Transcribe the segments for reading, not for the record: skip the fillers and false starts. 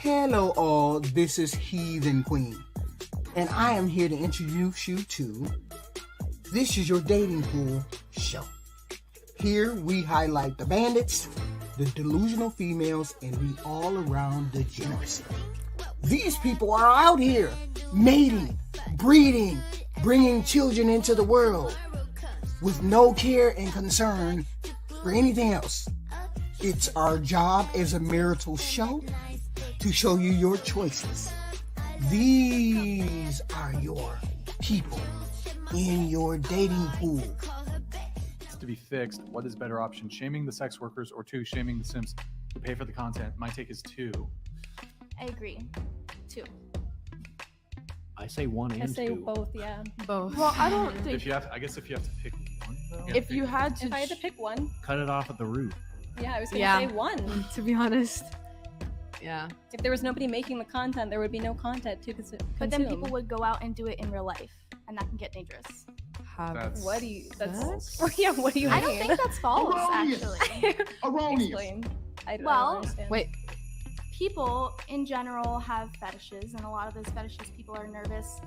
Hello all, this is Heathen Queen, and I am here to introduce you to This Is Your Dating Pool show. Here we highlight the bandits, the delusional females, and the all-around degeneracy. These people are out here mating, breeding, bringing children into the world with no care and concern for anything else. It's our job as a marital show to show you your choices. These are your people in your dating pool. To be fixed, what is better option? Shaming the sex workers or 2, shaming the simps who pay for the content? My take is 2. I agree. 2. I say 1 and 2. I say both, yeah. Both. Well, I don't think If you have to pick one, though. if you had to, If I had to pick one, Cut it off at the root. yeah, I was gonna say 1. To be honest. Yeah. If there was nobody making the content, there would be no content to consume. but then people would go out and do it in real life, and that can get dangerous. That's What do you? That's false. yeah. What do you mean? I don't think that's false, Erroneous. actually. Erroneous. Explain. I don't Well, understand. Wait. People in general have fetishes, and a lot of those fetishes, people are nervous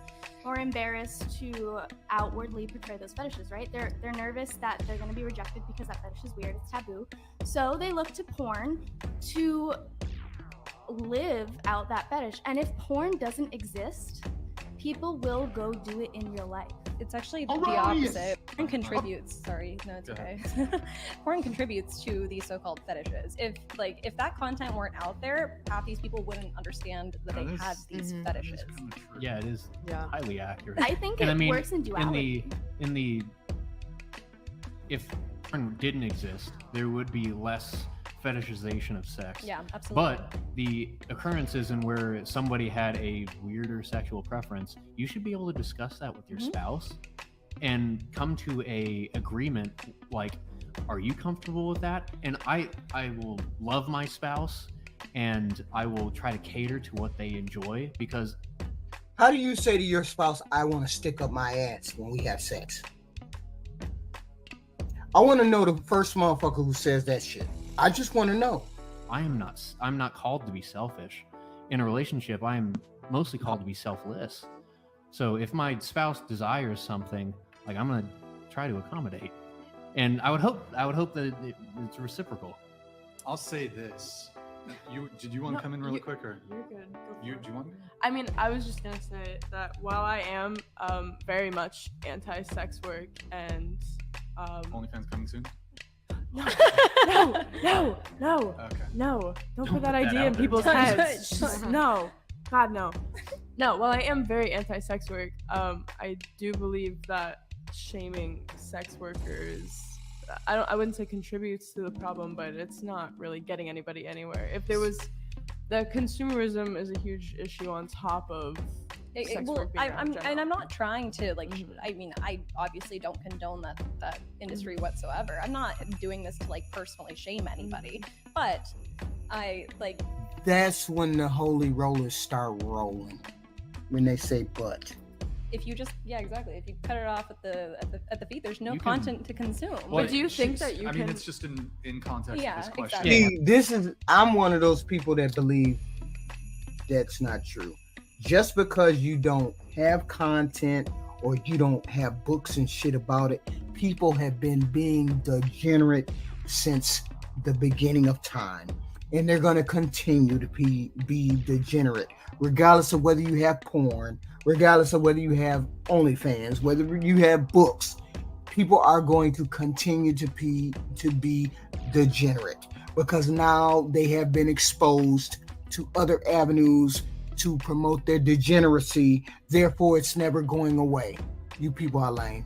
or embarrassed to outwardly portray those fetishes, right? They're nervous that they're going to be rejected because that fetish is weird, it's taboo. So they look to porn to live out that fetish. And if porn doesn't exist, people will go do it in real life. It's actually the Erroneous. opposite. Porn contributes. Sorry, no, it's Go okay. Porn contributes to these so-called fetishes. If that content weren't out there, half these people wouldn't understand that they had these fetishes. Yeah, it is Yeah. highly accurate. I think And it I mean, works in duality. if porn didn't exist, there would be less fetishization of sex. Yeah, absolutely. But the occurrences in where somebody had a weirder sexual preference, you should be able to discuss that with your spouse and come to a agreement like, are you comfortable with that? And I will love my spouse and I will try to cater to what they enjoy, because How do you say to your spouse, I want to stick up my ass when we have sex? I want to know the first motherfucker who says that shit. I just want to know. I'm not called to be selfish. In a relationship, I am mostly called to be selfless. So if my spouse desires something, like, I'm gonna try to accommodate, and I would hope that it's reciprocal. I'll say this. Did you want to come in really quick, or You're good. Go for do it. you want? I mean, I was just gonna say that while I am very much anti-sex work and OnlyFans coming soon? no, no, Okay. don't Don't put that put that idea out in there. people's Don't heads. judge. No, God, no. No, while I am very anti-sex work, I do believe that shaming sex workers, I wouldn't say contributes to the problem, but it's not really getting anybody anywhere. If there was, the consumerism is a huge issue on top of sex work being around in general. I'm not trying to I mean, I obviously don't condone that industry whatsoever. I'm not doing this to personally shame anybody, but I That's when the holy rollers start rolling. When they say but. if you just exactly, if you cut it off at the feet, there's no You can- content to consume. Well, But do you think that you I can? mean, it's just in context Yeah, of this question. exactly. I'm one of those people that believe that's not true. Just because you don't have content or you don't have books and shit about it, people have been being degenerate since the beginning of time. And they're going to continue to be degenerate, regardless of whether you have porn, regardless of whether you have OnlyFans, whether you have books. People are going to continue to be degenerate because now they have been exposed to other avenues to promote their degeneracy. Therefore, it's never going away. You people are lame.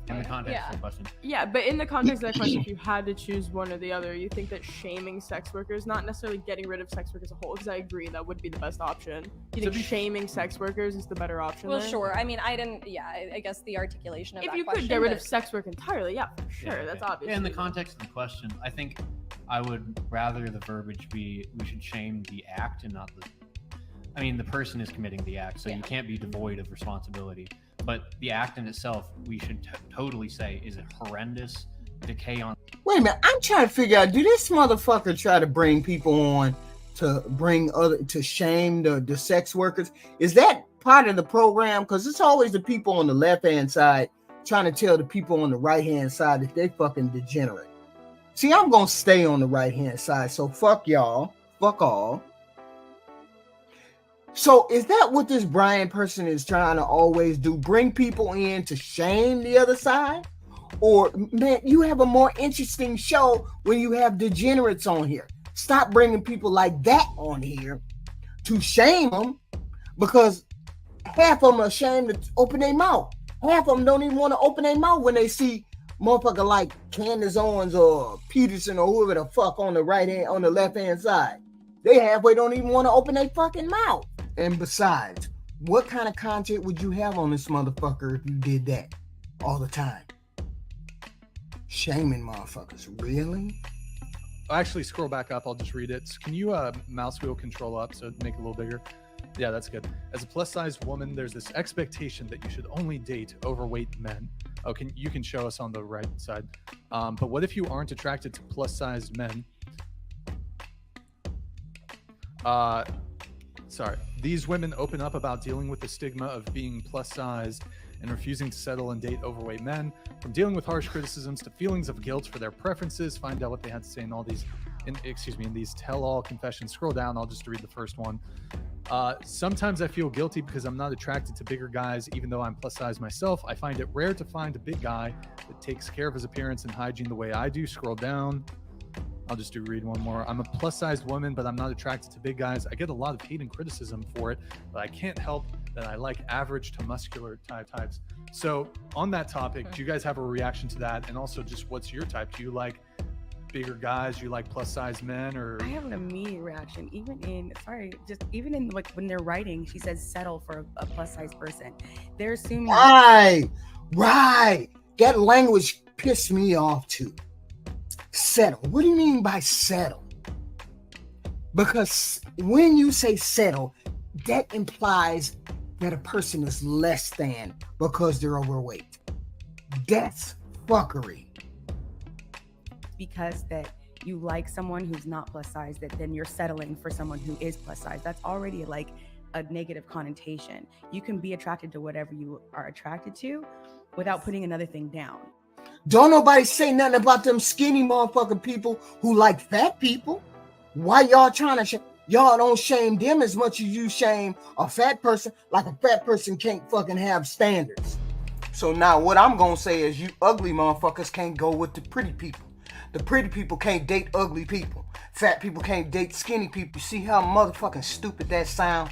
In the context of the question. Yeah, but in the context of that question, if you had to choose one or the other, you think that shaming sex workers, not necessarily getting rid of sex work as a whole, because I agree that would be the best option. You think shaming sex workers is the better option? Well, then? sure. I mean, I didn't. Yeah, I guess the articulation of If that you question, could get rid of but- sex work entirely, yeah, for sure, Yeah, that's yeah. obvious. Yeah, in the context of the question, I think I would rather the verbiage be we should shame the act and not the. I mean, the person is committing the act, so you can't be devoid of responsibility. But the act in itself, we should totally say, is it horrendous? Decay on. Wait a minute, I'm trying to figure out, do this motherfucker try to bring people on to bring to shame the sex workers? Is that part of the program? Because it's always the people on the left hand side trying to tell the people on the right hand side that they fucking degenerate. See, I'm gonna stay on the right hand side, so fuck y'all, fuck all. So is that what this Brian person is trying to always do? Bring people in to shame the other side? Or, man, you have a more interesting show when you have degenerates on here. Stop bringing people like that on here to shame them, because half of them are ashamed to open their mouth. Half of them don't even want to open their mouth when they see motherfucker like Candace Owens or Peterson or whoever the fuck on the left hand side. They halfway don't even want to open their fucking mouth. And besides, what kind of content would you have on this motherfucker if you did that all the time? Shaming motherfuckers, really? I'll actually scroll back up. I'll just read it. So can you mouse wheel control up so make it a little bigger? Yeah, that's good. As a plus-sized woman, there's this expectation that you should only date overweight men. Oh, you can show us on the right side. But what if you aren't attracted to plus-sized men? Sorry. These women open up about dealing with the stigma of being plus-sized and refusing to settle and date overweight men. From dealing with harsh criticisms to feelings of guilt for their preferences. Find out what they had to say in all these, in these tell-all confessions. Scroll down. I'll just read the first one. Sometimes I feel guilty because I'm not attracted to bigger guys, even though I'm plus size myself. I find it rare to find a big guy that takes care of his appearance and hygiene the way I do. Scroll down. I'll just read one more. I'm a plus sized woman, but I'm not attracted to big guys. I get a lot of hate and criticism for it, but I can't help that I like average to muscular types. So on that topic, do you guys have a reaction to that? And also just what's your type? Do you like bigger guys? You like plus size men? Or I have an immediate reaction. Even in like when they're writing, she says settle for a plus size person. They're assuming right. That language pissed me off too. Settle. What do you mean by settle? Because when you say settle, that implies that a person is less than because they're overweight. That's fuckery. Because that you like someone who's not plus size, that then you're settling for someone who is plus size. That's already like a negative connotation. You can be attracted to whatever you are attracted to without putting another thing down. Don't nobody say nothing about them skinny motherfucking people who like fat people. Why y'all trying to y'all don't shame them as much as you shame a fat person, like a fat person can't fucking have standards. So now what I'm gonna say is you ugly motherfuckers can't go with the pretty people. The pretty people can't date ugly people. Fat people can't date skinny people. See how motherfucking stupid that sound?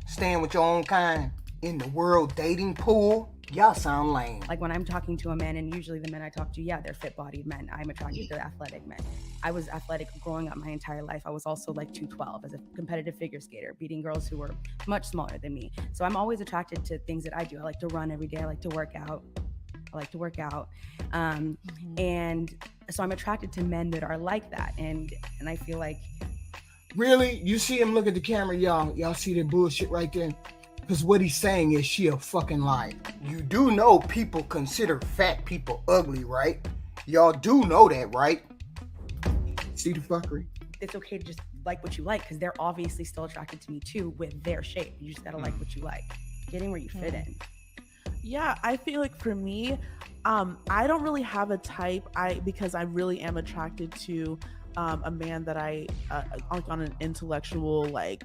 Staying with your own kind in the world dating pool? Y'all sound lame. Like when I'm talking to a man, and usually the men I talk to, yeah, they're fit-bodied men. I'm attracted to athletic men. I was athletic growing up my entire life. I was also like 212 as a competitive figure skater, beating girls who were much smaller than me. So I'm always attracted to things that I do. I like to run every day. I like to work out. And so I'm attracted to men that are like that. And I feel like... Really? You see him look at the camera, y'all? Y'all see that bullshit right there? Because what he's saying is she a fucking liar. You do know people consider fat people ugly, right? Y'all do know that, right? See the fuckery? It's okay to just like what you like, because they're obviously still attracted to me too with their shape. You just gotta like what you like. Getting where you fit in. Yeah, I feel like for me, I don't really have a type. Because I really am attracted to a man that I on an intellectual, like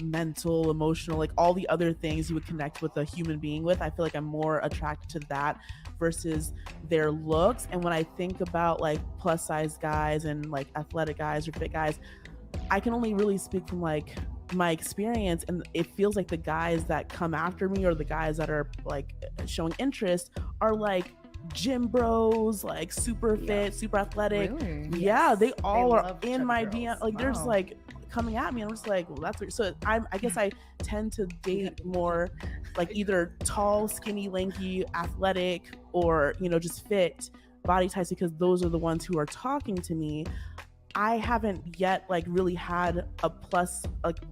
mental, emotional, like all the other things you would connect with a human being with. I feel like I'm more attracted to that versus their looks. And when I think about like plus size guys and like athletic guys or fit guys, I can only really speak from like my experience, and it feels like the guys that come after me or the guys that are like showing interest are like gym bros, like super fit, super athletic. Really? Yeah, they all are love in chubby my girls. DM. Like they're just Wow. like coming at me, and I'm just like, well, that's weird. So I guess I tend to date more like either tall, skinny, lanky, athletic, or just fit body types, because those are the ones who are talking to me. I haven't yet like really had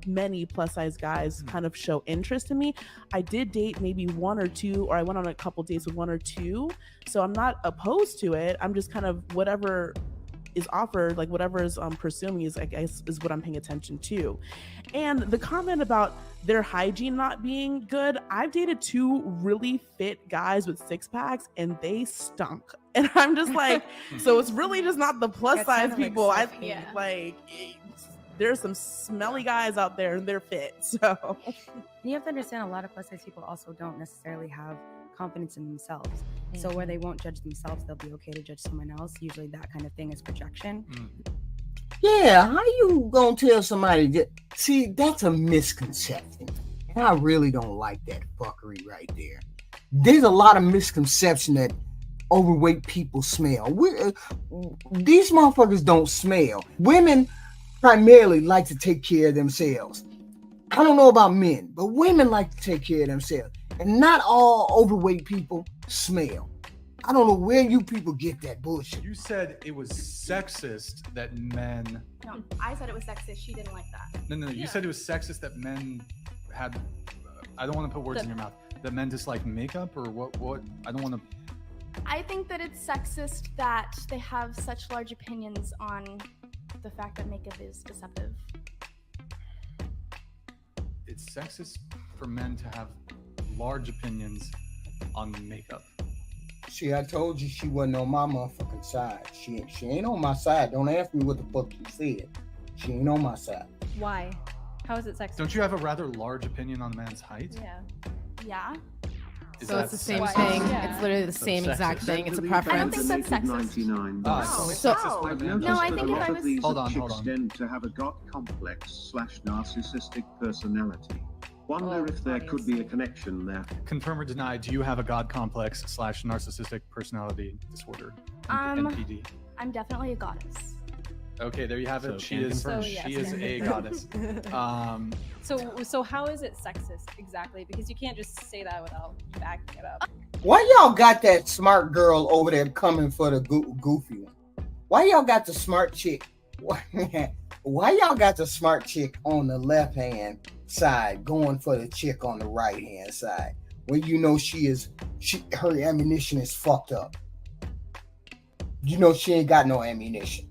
many plus size guys kind of show interest in me. I did date maybe one or two, or I went on a couple dates with one or two. So I'm not opposed to it. I'm just kind of whatever is offered, like whatever is pursuing is, I guess, is what I'm paying attention to. And the comment about their hygiene not being good, I've dated 2 really fit guys with 6-packs and they stunk. And I'm just like, so it's really just not the plus That's size kind of like people. I self-hate. think like there's some smelly guys out there and they're fit. So You have to understand a lot of plus size people also don't necessarily have confidence in themselves. So where they won't judge themselves, they'll be okay to judge someone else. Usually that kind of thing is projection. Yeah, how you gonna tell somebody that? See, that's a misconception. And I really don't like that fuckery right there. There's a lot of misconception that overweight people smell. These motherfuckers don't smell. Women primarily like to take care of themselves. I don't know about men, but women like to take care of themselves. And not all overweight people smell. I don't know where you people get that bullshit. You said it was sexist that men. No, I said it was sexist. She didn't like that. No. You said it was sexist that men had. I don't want to put words in your mouth. That men dislike makeup or what? What? I don't want to. I think that it's sexist that they have such large opinions on the fact that makeup is deceptive. It's sexist for men to have large opinions on makeup. See, I told you she wasn't on my motherfucking side. She ain't on my side. Don't ask me what the fuck you said. She ain't on my side. Why? How is it sexist? Don't you have a rather large opinion on a man's height? Yeah. Yeah. Is So that it's the same Why? thing. Yeah. It's literally the same exact thing. It's a preference. I don't think that's sexist. So- I've noticed No, I that think a if lot I of was- these Hold on, chicks hold on. tend to have a god complex / narcissistic personality. Wonder if there could be a connection there. Confirm or deny? Do you have a god complex / narcissistic personality disorder? Um, NPD. I'm definitely a goddess. Okay, there you have it. So She can is. confirm. So, yes. She is a goddess. So how is it sexist exactly? Because you can't just say that without backing it up. Why y'all got that smart girl over there coming for the goofy one? Why y'all got the smart chick? Why y'all got the smart chick on the left hand side going for the chick on the right hand side when you know her ammunition is fucked up? You know she ain't got no ammunition.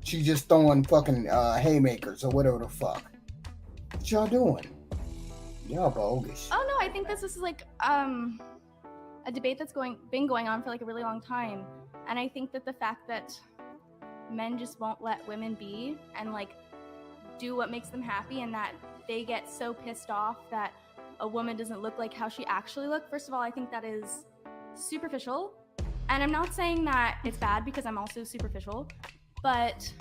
She just throwing fucking haymakers or whatever the fuck. What y'all doing? Y'all bogus. Oh no, I think this is like a debate that's been going on for like a really long time, and I think that the fact that men just won't let women be and like do what makes them happy, and that they get so pissed off that a woman doesn't look like how she actually looked. First of all, I think that is superficial, and I'm not saying that it's bad because I'm also superficial, but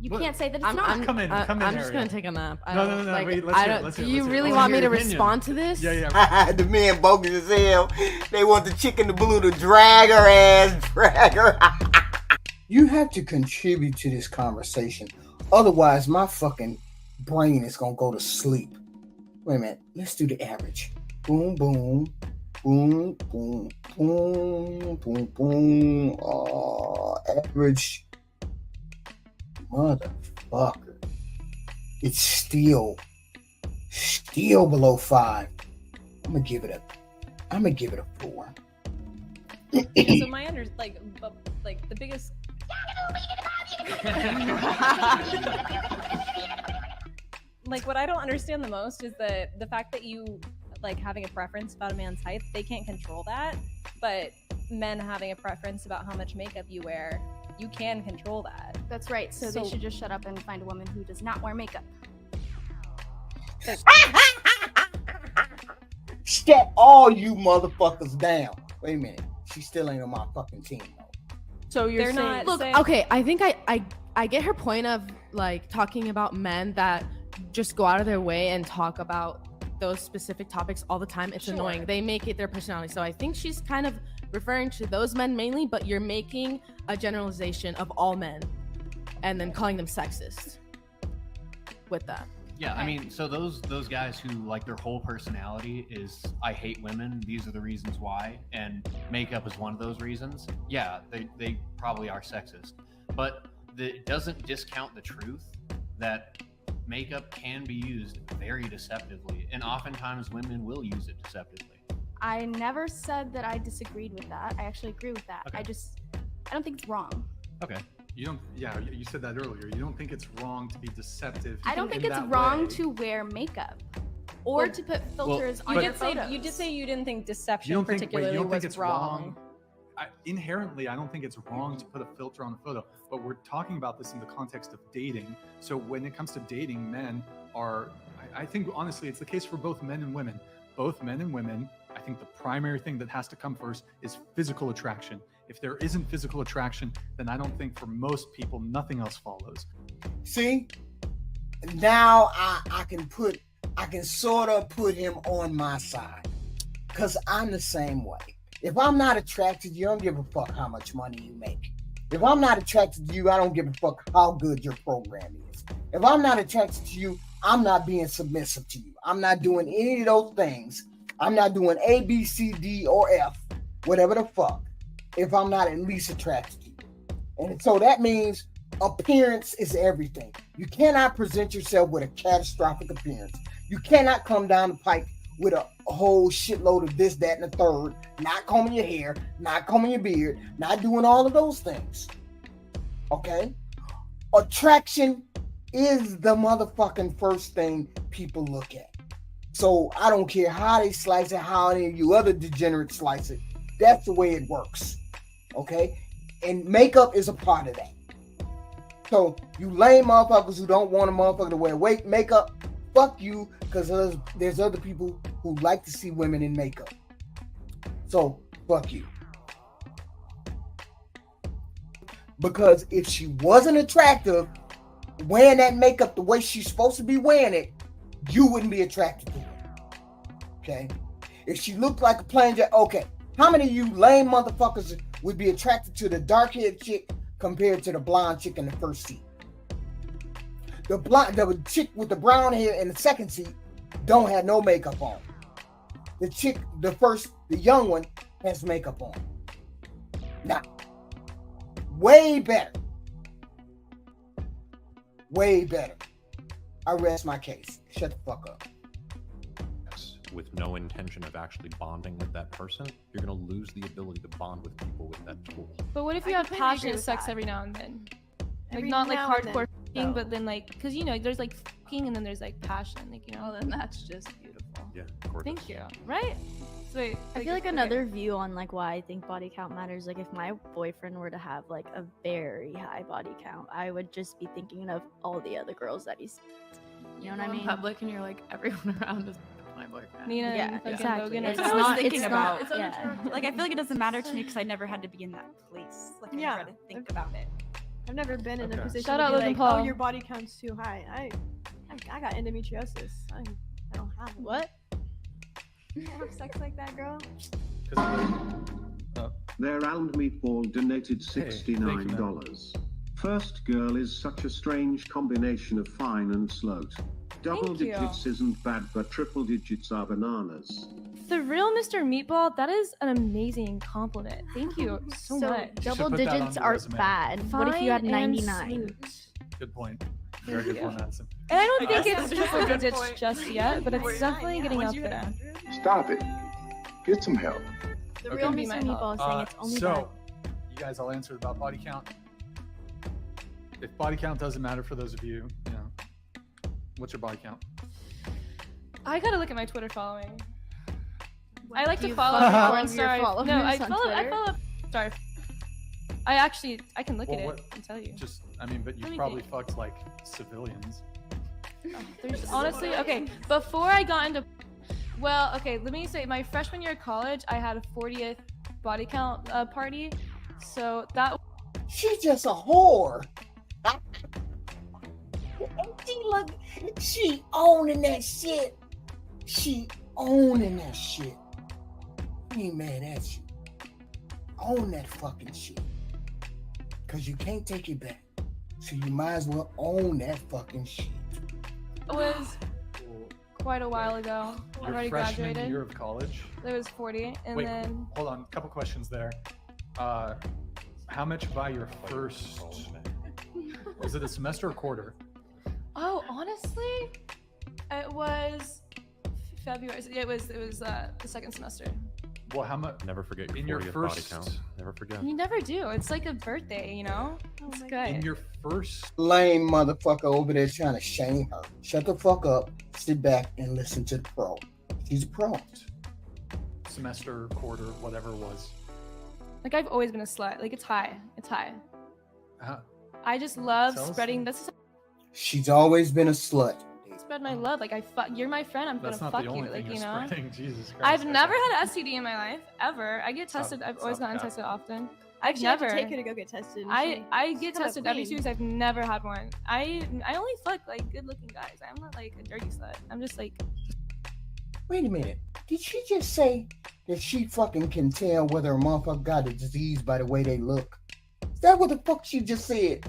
you can't say that it's not. Come in, I'm just Ariel. gonna take a nap. No. Like, Wait, I don't. let's Do hear it, you let's hear it. really Let's want hear me to your opinion. respond to this? Yeah. The men bogus as hell. They want the chick in the blue to drag her ass, drag her. You have to contribute to this conversation. Otherwise, my fucking brain is gonna go to sleep. Wait a minute. Let's do the average. Boom, boom, boom, boom, boom, boom, boom. Average. Motherfucker. It's still below 5. I'm gonna give it a 4. So my the biggest. Like what I don't understand the most is the fact that you like having a preference about a man's height, they can't control that, but men having a preference about how much makeup you wear, you can control that. That's right. So they should just shut up and find a woman who does not wear makeup. Step all you motherfuckers down. Wait a minute. She still ain't on my fucking team though. So you're They're saying, not Look, saying- okay, I think I get her point of like talking about men that just go out of their way and talk about those specific topics all the time. It's Sure. annoying. They make it their personality. So I think she's kind of referring to those men mainly, but you're making a generalization of all men and then calling them sexist with that. Yeah, I mean, so those guys who like their whole personality is I hate women, these are the reasons why, and makeup is one of those reasons. Yeah, they probably are sexist. But it doesn't discount the truth that makeup can be used very deceptively, and oftentimes women will use it deceptively. I never said that I disagreed with that. I actually agree with that. Okay. I don't think it's wrong. Okay. You don't. Yeah, you said that earlier. You don't think it's wrong to be deceptive. I don't think in it's that wrong way. to wear makeup or to put filters on You your did say photos. you did say you didn't think You deception don't think? Wait, particularly you don't think was it's wrong. Inherently, I don't think it's wrong to put a filter on a photo. But we're talking about this in the context of dating. So when it comes to dating, men are. I think honestly, it's the case for both men and women. Both men and women. I think the primary thing that has to come first is physical attraction. If there isn't physical attraction, then I don't think for most people nothing else follows. See, now I can sort of put him on my side, because I'm the same way. If I'm not attracted to you, I don't give a fuck how much money you make. If I'm not attracted to you, I don't give a fuck how good your program is. If I'm not attracted to you, I'm not being submissive to you. I'm not doing any of those things. I'm not doing A, B, C, D, or F, whatever the fuck, if I'm not at least attracted to you. And so that means appearance is everything. You cannot present yourself with a catastrophic appearance. You cannot come down the pike with a whole shitload of this, that, and the third, not combing your hair, not combing your beard, not doing all of those things. Okay? Attraction is the motherfucking first thing people look at. So I don't care how they slice it, how any of you other degenerates slice it. That's the way it works. Okay? And makeup is a part of that. So you lame motherfuckers who don't want a motherfucker to wear makeup, fuck you, because there's other people who like to see women in makeup. So fuck you. Because if she wasn't attractive, wearing that makeup the way she's supposed to be wearing it, you wouldn't be attracted to her. Okay? If she looked like a plain jacket, okay. How many of you lame motherfuckers would be attracted to the dark-haired chick compared to the blonde chick in the first seat? The chick with the brown hair in the second seat don't have no makeup on. The young one has makeup on. Now, way better. Way better. I rest my case. Shut the fuck up. With no intention of actually bonding with that person, you're going to lose the ability to bond with people with that tool. But what if you have passionate sex every now and then? Like Every not like now and hardcore then. f***ing, but then like, because you know, there's like f***ing and then there's like passion, like, you know. Well, then that's just beautiful. Yeah, of course. Thank you. Right? So wait, I feel like another view on like why I think body count matters. Like if my boyfriend were to have like a very high body count, I would just be thinking of all the other girls that he's. You know what I mean? In public, and you're like, everyone around is my boyfriend. Nina Yeah, and fucking exactly. Logan It's are not- just thinking it's about- not- yeah. Like I feel like it doesn't matter to me because I never had to be in that place. Like I Yeah. never had to think about it. I've never been in a Okay. position Shout to out be Logan like, Paul. oh, your body count's too high. I got endometriosis. I don't have one. What? You have sex like that, girl? Their Round Me Paul donated thank you, man. $69. First girl is such a strange combination of fine and sloat. Double Thank you. digits isn't bad, but triple digits are bananas. The real Mr. Meatball, that is an amazing compliment. Thank you so much. Double put that on digits your aren't resume. bad. What if you had Fine and 99? smooth. Good point. Very good point, Madison. And I don't think guess it's that's triple a good digits point. just yet, but it's Wait, definitely getting once up you hit there. 100? Stop it. Get some help. The Okay. real Be Mr. my Meatball is saying it's only bad. So, you guys all answered about body count. If body count doesn't matter for those of you, you know, what's your body count? I gotta look at my Twitter following. I like Do to you follow follow all porn of your stars. followers No, I on follow. I Twitter? follow. Sorry. I can look Well, at what- it and tell you. Just, I mean, but Let you me probably think. fucked like civilians. There's honestly okay. Before I got into, well, okay. Let me say, my freshman year of college, I had a 40th body count party, so that. She's just a whore. She owning that shit. She owning that shit. I ain't mad at you. Own that fucking shit. Cause you can't take it back. So you might as well own that fucking shit. It was quite a while ago. I Your already freshman graduated. year of college. There was 40, and Wait, then hold on. A couple questions there. How much by your first? Was it a semester or quarter? oh, honestly, it was February. It was the second semester. Well, how much? Never forget in your your 40th body first count. Never forget. You never do. It's like a birthday, you know? It's good. in your first Lame motherfucker over there trying to shame her. Shut the fuck up, sit back, and listen to the pro. She's a pro. semester, quarter, whatever it was. Like I've always been a slut. Like it's high. It's high. How, I just love Tell us spreading. more. That's She's always been a slut. spread my love. Like you're my friend. I'm gonna That's not fuck the only you. Like thing you you're know. spreading. Jesus Christ. I've never had an STD in my life ever. I get Stop- tested. I've always stop gotten capping. tested often. I've Actually, I have never. to take her to go get tested. and I she's get kinda tested every 2 clean. weeks. I've never had one. I only fuck like good looking guys. I'm not like a dirty slut. I'm just like Wait a minute. Did she just say that she fucking can tell whether a motherfucker got a disease by the way they look? Is that what the fuck she just said?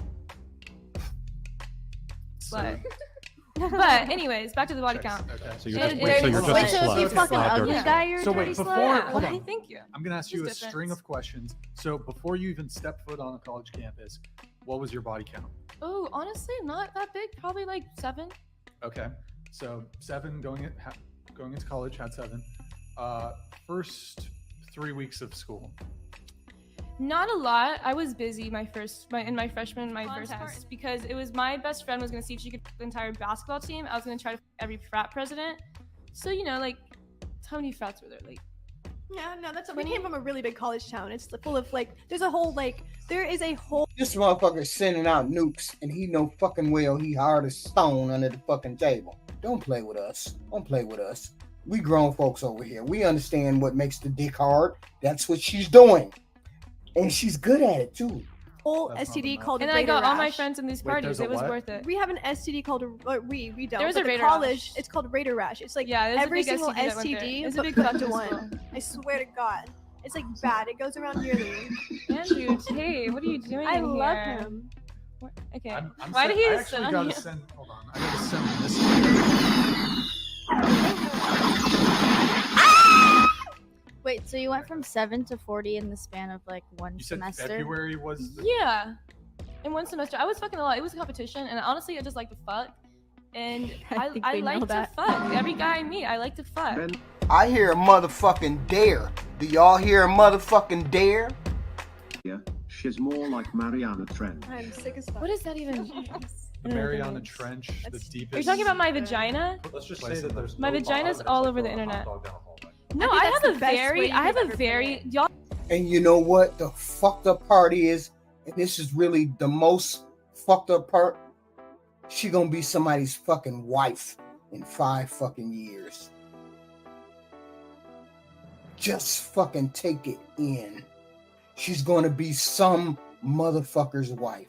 slut. But anyways, back to the body count. Okay. So you're It- just, wait, so it- you're wait, just a so if you slut. fucking not a ugly dirty guy, slut. you're a So wait, dirty before slut. hold Why, on. thank you. I'm gonna ask you a There's string difference. of questions. So before you even stepped foot on a college campus, what was your body count? Oh, honestly, not that big. Probably like 7. Okay, so 7 going into college, had 7. First 3 weeks of school. Not a lot. I was busy my first freshman part because it was my best friend was gonna see if she could f- the entire basketball team. I was gonna try to f- every frat president. So you know, like, how many frats were there? Like, Yeah, no, that's we came from a really big college town. It's full of like, there is a whole. This motherfucker's sending out nukes, and he know fucking well he hard as stone under the fucking table. Don't play with us. Don't play with us. We grown folks over here. We understand what makes the dick hard. That's what she's doing. And she's good at it, too. Whole That's not STD enough. called and a I radar got all my rash. friends in these Wait, parties. there's a It was what? worth it. We have an STD called we don't. There was but a the radar college. rash. It's called radar rash. It's like Yeah, there's a every big single STD that went there. STD, It's a but big put up to fucking one. school. I swear to God, it's like bad. It goes around yearly. Andrew, hey, what are you doing? I in love here? him. What? Okay. I'm Why send- did he I just actually sit on gotta you? send. Hold on. I gotta send this. Wait, so you went from 7 to 40 in the span of like one You said semester? February was. The, Yeah. In one semester, I was fucking a lot. It was a competition, and honestly, I just like to fuck. And I think I we know like to that. fuck. Every guy I meet, I like to fuck. Ben, I hear a motherfucking dare. Do y'all hear a motherfucking dare? she's more like Mariana Trent. I'm sick as fuck. What is that even? the Mariana Trench, the deepest. Are you talking about my vagina? Let's just Place say that in there's My no vagina's bottom, all it's over the like throwing a hot internet. dog down a hallway. No, I think I that's have the a best way very, you I have could a ever very, put it. y'all. And you know what? The fucked up part is, and this is really the most fucked up part, she gonna be somebody's fucking wife in 5 fucking years. Just fucking take it in. She's gonna be some motherfucker's wife.